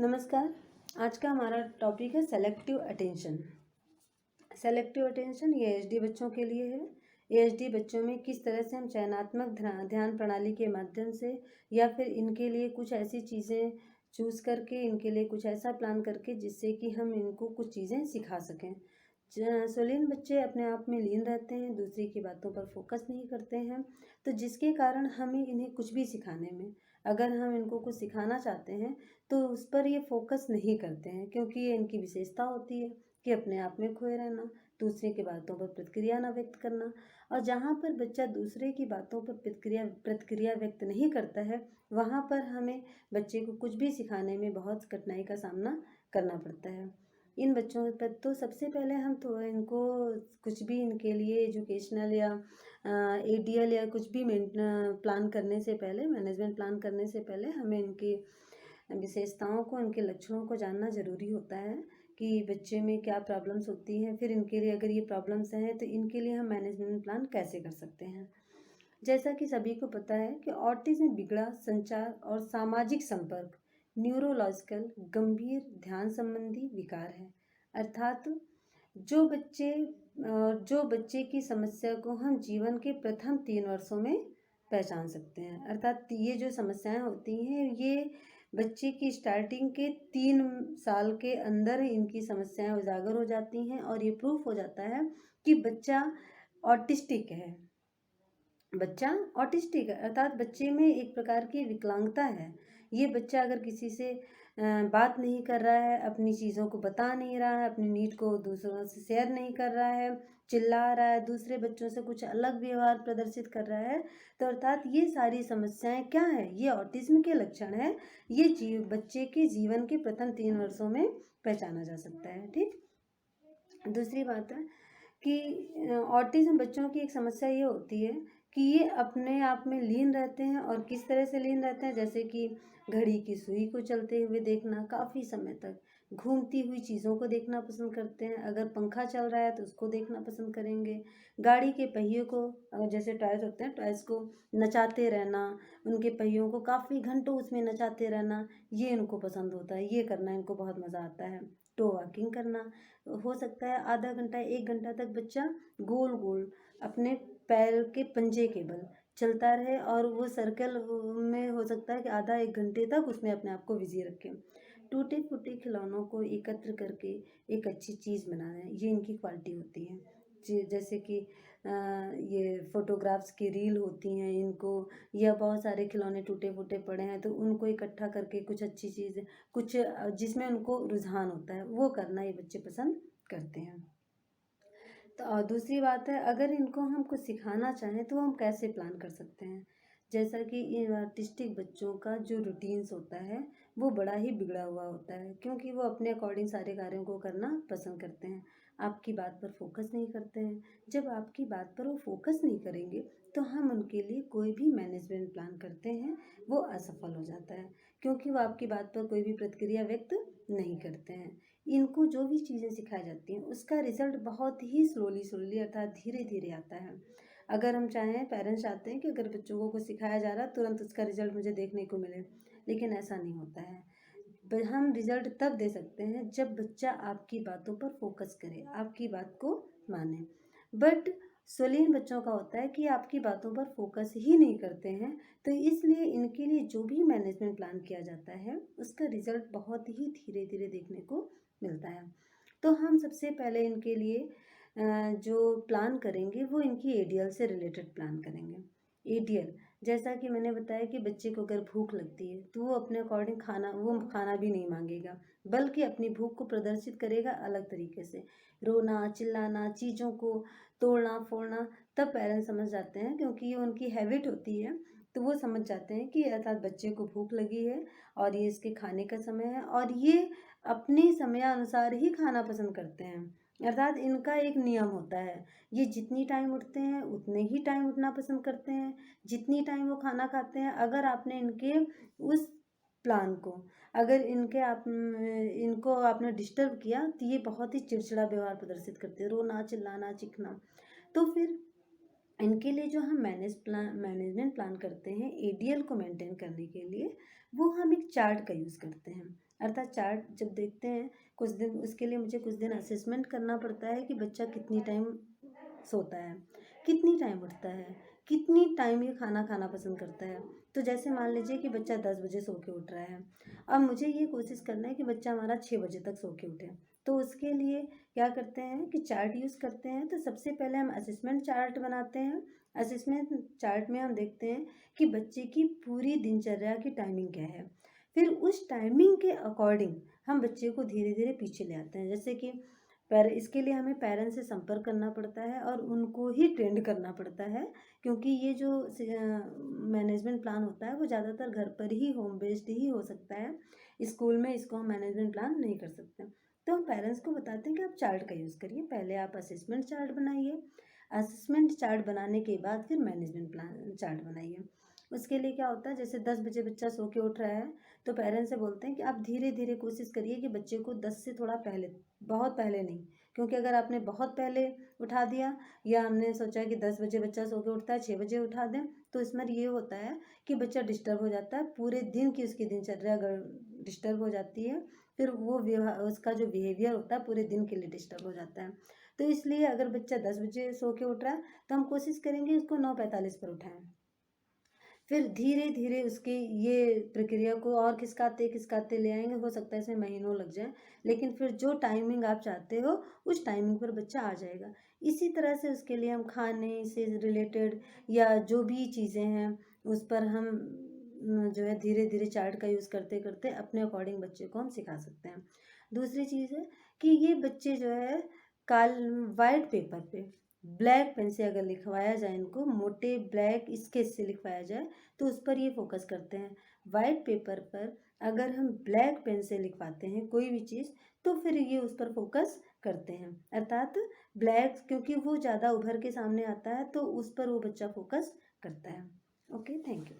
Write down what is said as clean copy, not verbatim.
नमस्कार। आज का हमारा टॉपिक है सेलेक्टिव अटेंशन। सेलेक्टिव अटेंशन ये एचडी बच्चों के लिए है। एचडी बच्चों में किस तरह से हम चयनात्मक ध्यान प्रणाली के माध्यम से या फिर इनके लिए कुछ ऐसी चीज़ें चूज करके, इनके लिए कुछ ऐसा प्लान करके जिससे कि हम इनको कुछ चीज़ें सिखा सकें। सुलीन बच्चे अपने आप में लीन रहते हैं, दूसरे की बातों पर फोकस नहीं करते हैं, तो जिसके कारण हमें इन्हें कुछ भी सिखाने में, अगर हम इनको कुछ सिखाना चाहते हैं तो उस पर ये फोकस नहीं करते हैं, क्योंकि ये इनकी विशेषता होती है कि अपने आप में खोए रहना, दूसरे की बातों पर प्रतिक्रिया न व्यक्त करना। और जहाँ पर बच्चा दूसरे की बातों पर प्रतिक्रिया व्यक्त नहीं करता है, वहाँ पर हमें बच्चे को कुछ भी सिखाने में बहुत कठिनाई का सामना करना पड़ता है। इन बच्चों पर तो सबसे पहले हम तो इनको कुछ भी इनके लिए एजुकेशनल या एडीएल या कुछ भी प्लान करने से पहले, मैनेजमेंट प्लान करने से पहले हमें इनकी विशेषताओं को, इनके लक्षणों को जानना ज़रूरी होता है कि बच्चे में क्या प्रॉब्लम्स होती हैं। फिर इनके लिए अगर ये प्रॉब्लम्स हैं तो इनके लिए हम मैनेजमेंट प्लान कैसे कर सकते हैं। जैसा कि सभी को पता है कि ऑटिज्म बिगड़ा संचार और सामाजिक संपर्क न्यूरोलॉजिकल गंभीर ध्यान संबंधी विकार है। अर्थात जो बच्चे की समस्या को हम जीवन के प्रथम 3 वर्षों में पहचान सकते हैं। अर्थात ये जो समस्याएं होती हैं, ये बच्चे की स्टार्टिंग के 3 साल के अंदर इनकी समस्याएं उजागर हो जाती हैं और ये प्रूफ हो जाता है कि बच्चा ऑटिस्टिक है। बच्चा ऑटिस्टिक है अर्थात बच्चे में एक प्रकार की विकलांगता है। ये बच्चा अगर किसी से बात नहीं कर रहा है, अपनी चीज़ों को बता नहीं रहा है, अपनी नीड को दूसरों से शेयर नहीं कर रहा है, चिल्ला रहा है, दूसरे बच्चों से कुछ अलग व्यवहार प्रदर्शित कर रहा है, तो अर्थात ये सारी समस्याएं क्या है, ये ऑटिज्म के लक्षण है। ये बच्चे के जीवन के प्रथम 3 वर्षों में पहचाना जा सकता है। ठीक, दूसरी बात है कि ऑटिज्म बच्चों की एक समस्या ये होती है कि ये अपने आप में लीन रहते हैं। और किस तरह से लीन रहते हैं, जैसे कि घड़ी की सुई को चलते हुए देखना, काफ़ी समय तक घूमती हुई चीज़ों को देखना पसंद करते हैं। अगर पंखा चल रहा है तो उसको देखना पसंद करेंगे। गाड़ी के पहिए को, जैसे टॉयज होते हैं, टॉयज को नचाते रहना, उनके पहियों को काफ़ी घंटों उसमें नचाते रहना, ये इनको पसंद होता है। ये करना इनको बहुत मज़ा आता है। टो वॉकिंग करना, हो सकता है आधा घंटा 1 घंटा तक बच्चा गोल गोल अपने पैर के पंजे के बल चलता रहे और वो सर्कल में हो सकता है कि आधा 1 घंटे तक उसमें अपने आप को बिजी रखे। टूटे फूटे खिलौनों को एकत्र करके एक अच्छी चीज़ बनाना है, ये इनकी क्वालिटी होती है। जैसे कि ये फोटोग्राफ्स की रील होती हैं इनको, या बहुत सारे खिलौने टूटे फूटे पड़े हैं तो उनको इकट्ठा करके कुछ अच्छी चीज़, कुछ जिसमें उनको रुझान होता है, वो करना ये बच्चे पसंद करते हैं। तो दूसरी बात है, अगर इनको हम कुछ सिखाना चाहें तो हम कैसे प्लान कर सकते हैं। जैसा कि इन आर्टिस्टिक बच्चों का जो रूटीन्स होता है वो बड़ा ही बिगड़ा हुआ होता है, क्योंकि वो अपने अकॉर्डिंग सारे कार्यों को करना पसंद करते हैं, आपकी बात पर फोकस नहीं करते हैं। जब आपकी बात पर वो फोकस नहीं करेंगे तो हम उनके लिए कोई भी मैनेजमेंट प्लान करते हैं वो असफल हो जाता है, क्योंकि वो आपकी बात पर कोई भी प्रतिक्रिया व्यक्त नहीं करते हैं। इनको जो भी चीज़ें सिखाई जाती हैं उसका रिजल्ट बहुत ही स्लोली अर्थात धीरे धीरे आता है। अगर हम चाहें, पेरेंट्स चाहते हैं कि अगर बच्चों को कुछ सिखाया जा रहा है तुरंत उसका रिजल्ट मुझे देखने को मिले, लेकिन ऐसा नहीं होता है। हम रिजल्ट तब दे सकते हैं जब बच्चा आपकी बातों पर फोकस करे, आपकी बात को माने। बट सुलीन बच्चों का होता है कि आपकी बातों पर फोकस ही नहीं करते हैं, तो इसलिए इनके लिए जो भी मैनेजमेंट प्लान किया जाता है उसका रिजल्ट बहुत ही धीरे धीरे देखने को मिलता है। तो हम सबसे पहले इनके लिए जो प्लान करेंगे वो इनकी एडीएल से रिलेटेड प्लान करेंगे। एडीएल, जैसा कि मैंने बताया कि बच्चे को अगर भूख लगती है तो वो अपने अकॉर्डिंग खाना भी नहीं मांगेगा, बल्कि अपनी भूख को प्रदर्शित करेगा अलग तरीके से, रोना, चिल्लाना, चीज़ों को तोड़ना फोड़ना। तब पेरेंट्स समझ जाते हैं, क्योंकि ये उनकी हैबिट होती है, तो वो समझ जाते हैं कि अर्थात बच्चे को भूख लगी है और ये इसके खाने का समय है, और ये अपने समयानुसार ही खाना पसंद करते हैं। अर्थात इनका एक नियम होता है, ये जितनी टाइम उठते हैं उतने ही टाइम उठना पसंद करते हैं, जितनी टाइम वो खाना खाते हैं। अगर आपने इनके उस प्लान को, अगर इनको आपने डिस्टर्ब किया तो ये बहुत ही चिड़चिड़ा व्यवहार प्रदर्शित करते हैं, रोना, चिल्लाना, चीखना। तो फिर इनके लिए जो हम मैनेजमेंट प्लान करते हैं एडीएल को मेंटेन करने के लिए, वो हम एक चार्ट का यूज़ करते हैं। अर्थात चार्ट जब देखते हैं कुछ दिन, उसके लिए मुझे कुछ दिन असेसमेंट करना पड़ता है कि बच्चा कितनी टाइम सोता है, कितनी टाइम उठता है, कितनी टाइम ये खाना खाना पसंद करता है। तो जैसे मान लीजिए कि बच्चा 10 बजे सो के उठ रहा है, अब मुझे ये कोशिश करना है कि बच्चा हमारा 6 बजे तक सो के उठे। तो उसके लिए क्या करते हैं कि चार्ट यूज़ करते हैं। तो सबसे पहले हम असेसमेंट चार्ट बनाते हैं। असेसमेंट चार्ट में हम देखते हैं कि बच्चे की पूरी दिनचर्या की टाइमिंग क्या है। फिर उस टाइमिंग के अकॉर्डिंग हम बच्चे को धीरे धीरे पीछे ले आते हैं। जैसे कि इसके लिए हमें पेरेंट्स से संपर्क करना पड़ता है और उनको ही ट्रेंड करना पड़ता है, क्योंकि ये जो मैनेजमेंट प्लान होता है वो ज़्यादातर घर पर ही होम बेस्ड ही हो सकता है। स्कूल में इसको हम मैनेजमेंट प्लान नहीं कर सकते। तो हम पेरेंट्स को बताते हैं कि आप चार्ट का यूज़ करिए। पहले आप असेसमेंट चार्ट बनाइए, असेसमेंट चार्ट बनाने के बाद फिर मैनेजमेंट प्लान चार्ट बनाइए। उसके लिए क्या होता है, जैसे 10 बजे बच्चा सो के उठ रहा है, तो पेरेंट्स से बोलते हैं कि आप धीरे धीरे कोशिश करिए कि बच्चे को 10 से थोड़ा पहले, बहुत पहले नहीं, क्योंकि अगर आपने बहुत पहले उठा दिया या हमने सोचा कि 10 बजे बच्चा सो के उठता है 6 बजे उठा दें, तो इसमें ये होता है कि बच्चा डिस्टर्ब हो जाता है, पूरे दिन की उसकी दिनचर्या डिस्टर्ब हो जाती है। फिर वो व्यवहार, उसका जो बिहेवियर होता है पूरे दिन के लिए डिस्टर्ब हो जाता है। तो इसलिए अगर बच्चा 10 बजे सो के उठ रहा है तो हम कोशिश करेंगे उसको 9:45 पर उठाएं। फिर धीरे धीरे उसके ये प्रक्रिया को और खिसकाते ले आएंगे। हो सकता है इसमें महीनों लग जाए, लेकिन फिर जो टाइमिंग आप चाहते हो उस टाइमिंग पर बच्चा आ जाएगा। इसी तरह से उसके लिए हम खाने से रिलेटेड या जो भी चीज़ें हैं उस पर हम जो है धीरे धीरे चार्ट का यूज़ करते करते अपने अकॉर्डिंग बच्चे को हम सिखा सकते हैं। दूसरी चीज़ है कि ये बच्चे जो है काल वाइट पेपर पे ब्लैक पेन से अगर लिखवाया जाए, इनको मोटे ब्लैक स्केच से लिखवाया जाए तो उस पर ये फोकस करते हैं। वाइट पेपर पर अगर हम ब्लैक पेन से लिखवाते हैं कोई भी चीज़, तो फिर ये उस पर फोकस करते हैं। अर्थात ब्लैक, क्योंकि वो ज़्यादा उभर के सामने आता है तो उस पर वो बच्चा फोकस करता है। Okay, thank you.